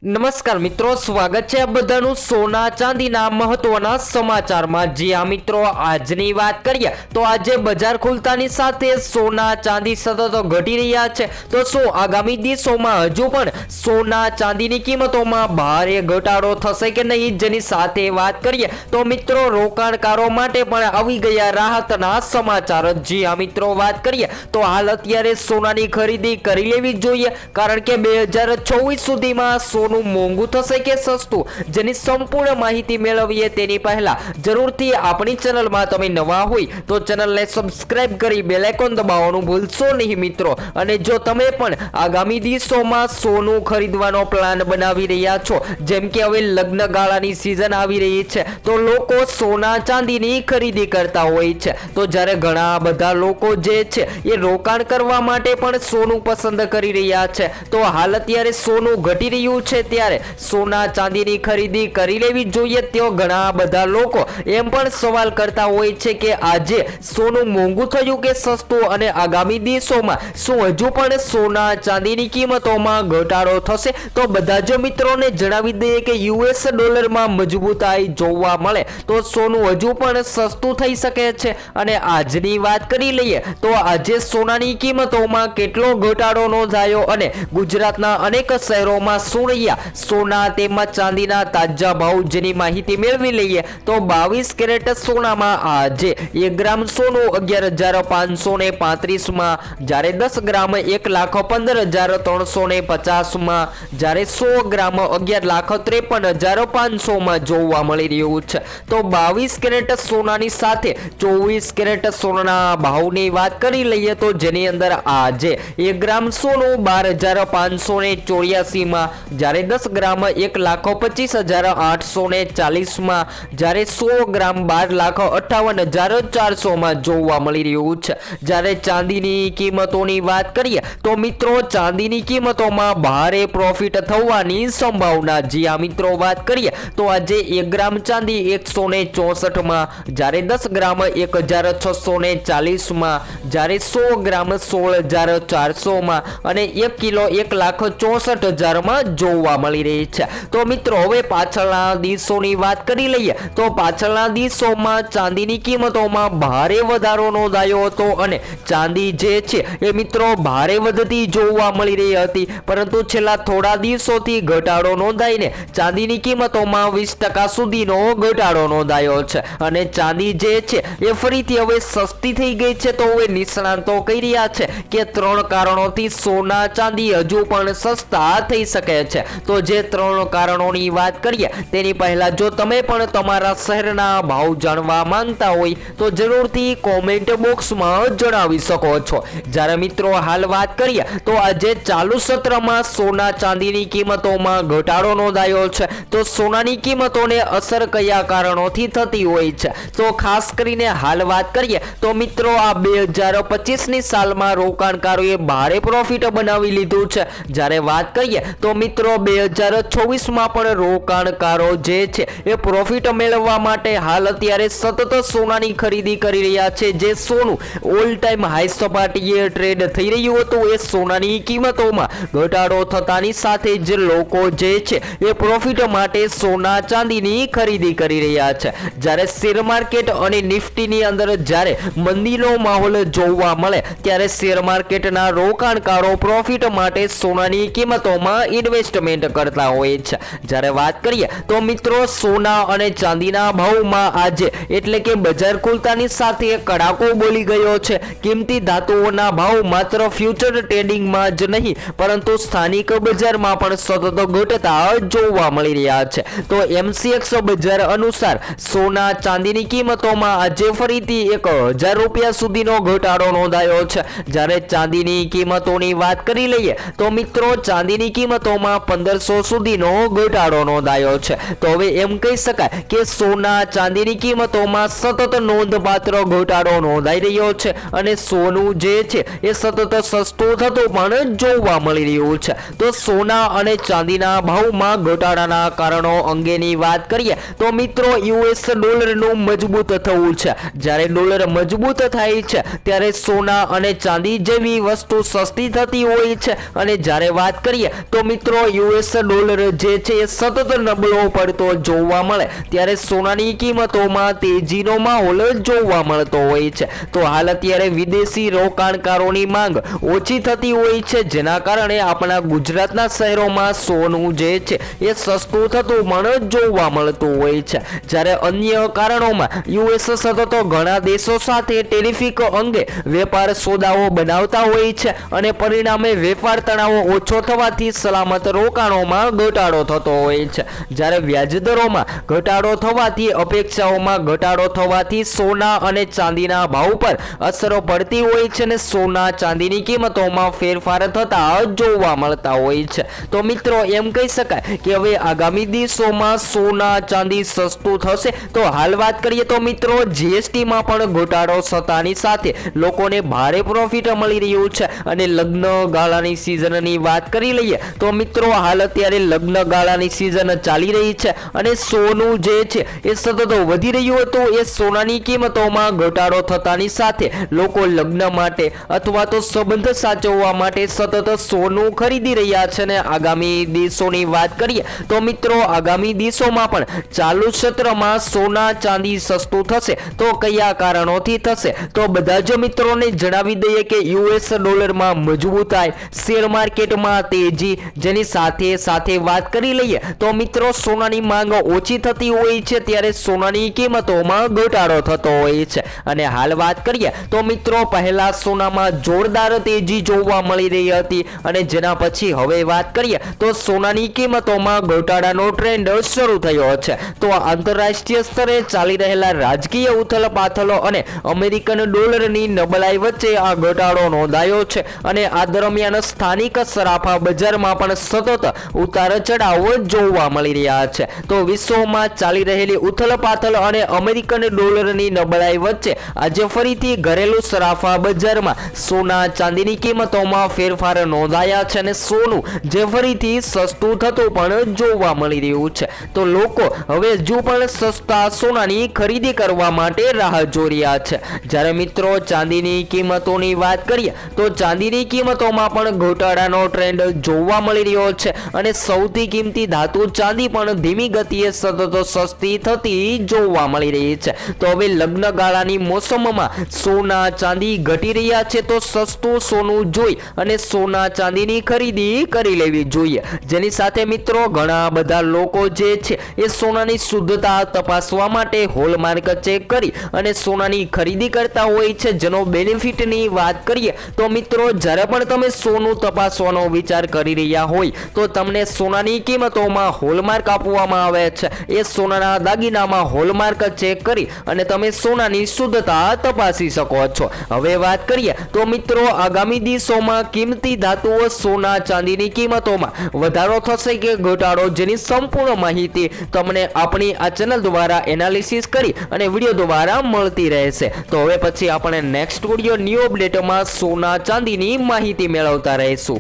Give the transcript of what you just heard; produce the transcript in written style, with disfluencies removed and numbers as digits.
નમસ્કાર મિત્રો, સ્વાગત છે બધાનું સોના ચાંદીના મહત્વના સમાચારમાં। જી આ મિત્રો, આજની વાત કરીએ તો આજે બજાર ખુલતાની સાથે સોના ચાંદી સતત ઘટી રહ્યા છે। તો શું આગામી દિવસોમાં હજુ પણ સોના ચાંદીની કિંમતોમાં ભારે ઘટાડો થશે કે નહીં, જેની સાથે વાત કરીએ તો મિત્રો રોકાણકારો માટે પણ આવી ગયા રાહતના સમાચાર। જી આ મિત્રો, વાત કરીએ તો હાલ અત્યારે સોનાની ખરીદી કરી લેવી જોઈએ, કારણ કે 2024 સુધીમાં સોનું મોંઘું થશે કે સસ્તું, જેની સંપૂર્ણ માહિતી મેળવીએ તેની પહેલા જરૂરથી આપણી ચેનલમાં તમે નવા હોય તો ચેનલને સબસ્ક્રાઇબ કરી બેલ આઇકોન દબાવવાનું ભૂલશો નહીં મિત્રો। અને જો તમે પણ આગામી દિવસોમાં સોનું ખરીદવાનો પ્લાન બનાવી રહ્યા છો, જેમ કે હવે લગ્ન ગાળાની સિઝન આવી રહી છે, તો લોકો સોના ચાંદીની ખરીદી કરતા હોય છે। તો જ્યારે ઘણા બધા લોકો જે છે એ રોકાણ કરવા માટે પણ સોનું પસંદ કરી રહ્યા છે, તો હાલ અત્યારે સોનું ઘટી રહ્યું છે ત્યારે સોના ચાંદીની ખરીદી કરી લેવી જોઈએ। તેઓ ઘણા બધા લોકો એમ પણ સવાલ કરતા હોય છે કે આજે સોનું મોંઘું થયું કે સસ્તું, અને આગામી દિવસોમાં શું હજુ પણ સોના ચાંદીની કિંમતોમાં ઘટાડો થશે। તો બધા જ મિત્રોને જણાવી દઈએ કે યુએસ ડોલરમાં મજબૂતાઈ જોવા મળે તો સોનું હજુ પણ સસ્તું થઈ શકે છે। અને આજની વાત કરી લઈએ તો આજે સોનાની કિંમતોમાં કેટલો ઘટાડો નોંધાયો અને ગુજરાતના અનેક શહેરોમાં શું રહ્યા સોના તેમજ ચાંદીના તાજા ભાવ, જેની માહિતી મેળવી લઈએ તો 22 કેરેટ સોનામાં આજે 1 ગ્રામ સોનું 11,535 માં, જ્યારે 10 ગ્રામ 1,15,350 માં, જ્યારે 100 ગ્રામ 11,53,500 માં જોવા મળી રહ્યું છે। તો 22 કેરેટ સોનાની સાથે 24 કેરેટ સોનાના ભાવની વાત કરી લઈએ તો જેની અંદર આજે 1 ગ્રામ સોનું 12,584 માં, જ્યારે 10 ગ્રામ 1,25,840 માં, જ્યારે 100 ગ્રામ 12,58,400 માં જોવા મળી રહ્યું છે। જ્યારે ચાંદીની કિંમતોની વાત કરીએ તો મિત્રો ચાંદીની કિંમતોમાં ભારે પ્રોફિટ થવાની સંભાવના। જી આ મિત્રો, વાત કરીએ તો આજે 1 ગ્રામ ચાંદી 164 માં, જ્યારે 10 ગ્રામ 1,640 માં, જ્યારે 100 ગ્રામ 16,400 માં અને 1 કિલો 1,64,000 માં જોવા મળી રહી છે। તો મિત્રો હવે પાછળના દિવસોની વાત કરી લઈએ તો પાછળના દિવસોમાં ચાંદીની કિંમતોમાં ભારે વધારો નોંધાયો હતો અને ચાંદી જે છે એ મિત્રો ભારે વધતી જોવા મળી રહી હતી, પરંતુ છેલ્લા થોડા દિવસોથી ઘટાડો નોંધાઈને ચાંદીની કિંમતોમાં 20% સુધીનો ઘટાડો નોંધાયો છે અને ચાંદી જે છે એ ફરીથી હવે સસ્તી થઈ ગઈ છે। તો હવે નિષ્ણાંતો કહી રહ્યા છે કે 3 કારણોથી સોના ચાંદી હજુ પણ સસ્તા થઈ શકે છે। તો જે 3 કારણોની વાત કરીએ તેની પહેલા જો તમે પણ તમારા શહેરના ભાવ જાણવા માંગતા હોય તો જરૂરથી કોમેન્ટ બોક્સમાં જણાવી શકો છો। જ્યારે મિત્રો હાલ વાત કરીએ તો આજે ચાલુ સત્રમાં સોના ચાંદીની કિંમતોમાં ઘટાડો નોંધાયો છે। તો સોનાની કિંમતોને અસર કયા કારણોથી થતી હોય છે, તો ખાસ કરીને હાલ વાત કરીએ તો મિત્રો આ 2025ની સાલમાં રોકાણકારોએ ભારે પ્રોફિટ બનાવી લીધું છે। જ્યારે વાત કરીએ તો મિત્રો 2024માં પણ રોકાણકારો જે છે એ પ્રોફિટ મેળવવા માટે હાલ અત્યારે સતત સોનાની ખરીદી કરી રહ્યા છે। જે સોનું ઓલ ટાઈમ હાઈ સપાટીએ ટ્રેડ થઈ રહ્યું હતું એ સોનાની કિંમતોમાં ઘટાડો થતાની સાથે જ લોકો જે છે એ પ્રોફિટ માટે સોના ચાંદીની ખરીદી કરી રહ્યા છે। જ્યારે શેર માર્કેટ અને નિફ્ટીની અંદર જ્યારે મંદીનો માહોલ જોવા મળે ત્યારે શેર માર્કેટના રોકાણકારો પ્રોફિટ માટે સોનાની કિંમતોમાં ઇન્વેસ્ટમેન્ટ કરતા હોય છે। જ્યારે વાત કરીએ તો મિત્રો સોના અને ચાંદીના ભાવમાં આજે એટલે કે બજાર ખુલતાની સાથે કડાકો બોલી ગયો છે। કિંમતી ધાતુઓના ભાવ માત્ર ફ્યુચર ટ્રેડિંગમાં જ નહીં પરંતુ સ્થાનિક બજારમાં પણ સતત ઘટતા જોવા મળી રહ્યા છે। તો MCX બજાર અનુસાર સોના ચાંદીની કિંમતોમાં આજે ફરીથી 1,000 રૂપિયા સુધીનો ઘટાડો નોંધાયો છે। જ્યારે ચાંદીની કિંમતોની વાત કરી લઈએ તો મિત્રો ચાંદીની કિંમતોમાં 1,500 સુધીનો ઘટાડો નોંધાયો છે। તો હવે એમ કહી શકાય કે સોના ચાંદીની કિંમતોમાં સતત નોંધપાત્ર ઘટાડો નોંધાઈ રહ્યો છે અને સોનું જે છે એ સતત સસ્તું થતું પણ જોવા મળી રહ્યું છે। તો સોના અને ચાંદીના ભાવમાં ઘટાડાના કારણો અંગેની વાત કરીએ તો મિત્રો યુએસ ડોલરનું મજબૂત થવું છે। જ્યારે ડોલર મજબૂત થાય છે ત્યારે સોના અને ચાંદી જેવી વસ્તુ સસ્તી થતી હોય છે। અને જ્યારે વાત કરીએ તો મિત્રો યુએસ યુએસ ડોલર જે છે એ સતત નબળો પડતો જોવા મળે ત્યારે સોનાની કિંમતોમાં તેજીનો માહોલ જોવા મળતો હોય છે. તો હાલ અત્યારે વિદેશી રોકાણકારોની માંગ ઓછી થતી હોય છે, જેના કારણે આપણા ગુજરાતના શહેરોમાં સોનું જે છે એ સસ્તું થતું પણ જોવા મળતું હોય છે. જ્યારે અન્ય કારણોમાં યુએસ સતત ઘણા દેશો સાથે ટેરિફિક અંગે વેપાર સોદાઓ બનાવતા હોય છે અને પરિણામે વેપાર તણાવ ઓછો થવાથી સલામત રોકાણોમાં ઘટાડો થતો હોય છે. જ્યારે વ્યાજદરોમાં ઘટાડો થવાથી અપેક્ષાઓમાં ઘટાડો થવાથી સોના અને ચાંદીના ભાવ પર અસરો પડતી હોય છે અને સોના ચાંદીની કિંમતોમાં ફેરફાર થતા જોવા મળતા હોય છે. તો મિત્રો એમ કહી શકાય કે હવે આગામી દિવસોમાં સોના ચાંદી સસ્તું થશે. તો હાલ વાત કરીએ તો મિત્રો જીએસટીમાં પણ ઘટાડો થતાની સાથે લોકોને ભારે પ્રોફિટ મળી રહ્યું છે. અને લગ્ન ગાળાની સિઝનની વાત કરી લઈએ તો મિત્રો હાલ અત્યારે લગ્ન ગાળાની સિઝન ચાલી રહી છે અને સોનું જે છે એ સતત વધી રહ્યું હતું. એ સોનાની કિંમતોમાં ઘટાડો થતાની સાથે લોકો લગ્ન માટે અથવા તો સંબંધ સાચવવા માટે સતત સોનું ખરીદી રહ્યા છે. અને આગામી દિવસોની વાત કરીએ તો મિત્રો આગામી દિવસોમાં પણ ચાલુ સત્રમાં સોના ચાંદી સસ્તું થશે. તો કયા કારણોથી થશે તો બધા જ મિત્રોને જણાવી દઈએ કે યુએસ ડોલરમાં મજબૂતાઈ, શેર માર્કેટમાં તેજી, જેની સાથે સાથે વાત કરી લઈએ તો મિત્રો સોનાની માંગ ઓછી થતી હોય છે ત્યારે સોનાની કિંમતોમાં ઘટાડો થતો હોય છે. અને હાલ વાત કરીએ તો મિત્રો પહેલા સોનામાં જોરદાર તેજી જોવા મળી રહી હતી અને જેના પછી હવે વાત કરીએ તો સોનાની કિંમતોમાં ઘટાડાનો ટ્રેન્ડ શરૂ થયો છે. તો આંતરરાષ્ટ્રીય સ્તરે ચાલી રહેલા રાજકીય ઉથલપાથલો અને અમેરિકન ડોલરની નબળાઈ વચ્ચે આ ઘટાડો નોંધાયો છે અને આ દરમિયાન સ્થાનિક સરાફા બજારમાં પણ સતત ઉતાર ચઢાવ જોવા મળી રહ્યા છે. તો વિશ્વમાં ચાલી રહેલી ઉથલપાથલ અને અમેરિકન ડોલરની નબળાઈ વચ્ચે આજે ફરીથી ઘરેલું સરાફા બજારમાં સોના ચાંદીની કિંમતોમાં ફેરફાર નોંધાયા છે અને સોનું જે ફરીથી સસ્તું થતું પણ જોવા મળી રહ્યું છે. તો લોકો હવે હજુ પણ સસ્તા સોનાની ખરીદી કરવા માટે રાહ જોઈ રહ્યા છે. જ્યારે મિત્રો ચાંદીની કિંમતોની વાત કરીએ તો ચાંદીની કિંમતોમાં પણ ઘટાડાનો ટ્રેન્ડ જોવા મળી રહ્યો છે અને સૌથી કિંમતી ધાતુ ચાંદી પણ ધીમી ગતિએ સતત સસ્તી થતી જોવા મળી રહી છે. તો હવે લગ્ન ગાળાની મોસમમાં સોના ચાંદી ઘટી રહ્યા છે તો સસ્તું સોનું જોઈ અને સોના ચાંદીની ખરીદી કરી લેવી જોઈએ. જેની સાથે મિત્રો ઘણા બધા લોકો જે છે એ સોનાની શુદ્ધતા તપાસવા માટે હોલમાર્ક ચેક કરી અને સોનાની ખરીદી કરતા હોય છે. જેનો બેનિફિટની વાત કરીએ તો મિત્રો જ્યારે પણ તમે સોનું તપાસવાનો વિચાર કરી રહ્યા હોય તો તમને સોનાની કિંમતોમાં હોલમાર્ક આપવામાં આવે છે. એ સોનાના દાગીનામાં હોલમાર્ક ચેક કરી અને તમે સોનાની શુદ્ધતા તપાસી શકો છો. હવે વાત કરીએ તો મિત્રો આગામી દિવસોમાં કિંમતી ધાતુઓ સોના ચાંદીની કિંમતોમાં વધારો થશે કે ઘટાડો, જેની સંપૂર્ણ માહિતી તમને આપણી આ ચેનલ દ્વારા એનાલિસિસ કરી અને વિડીયો દ્વારા મળતી રહેશે. તો હવે પછી આપણે નેક્સ્ટ વિડીયો ન્યૂ અપડેટમાં સોના ચાંદીની માહિતી મેળવતા રહીશું.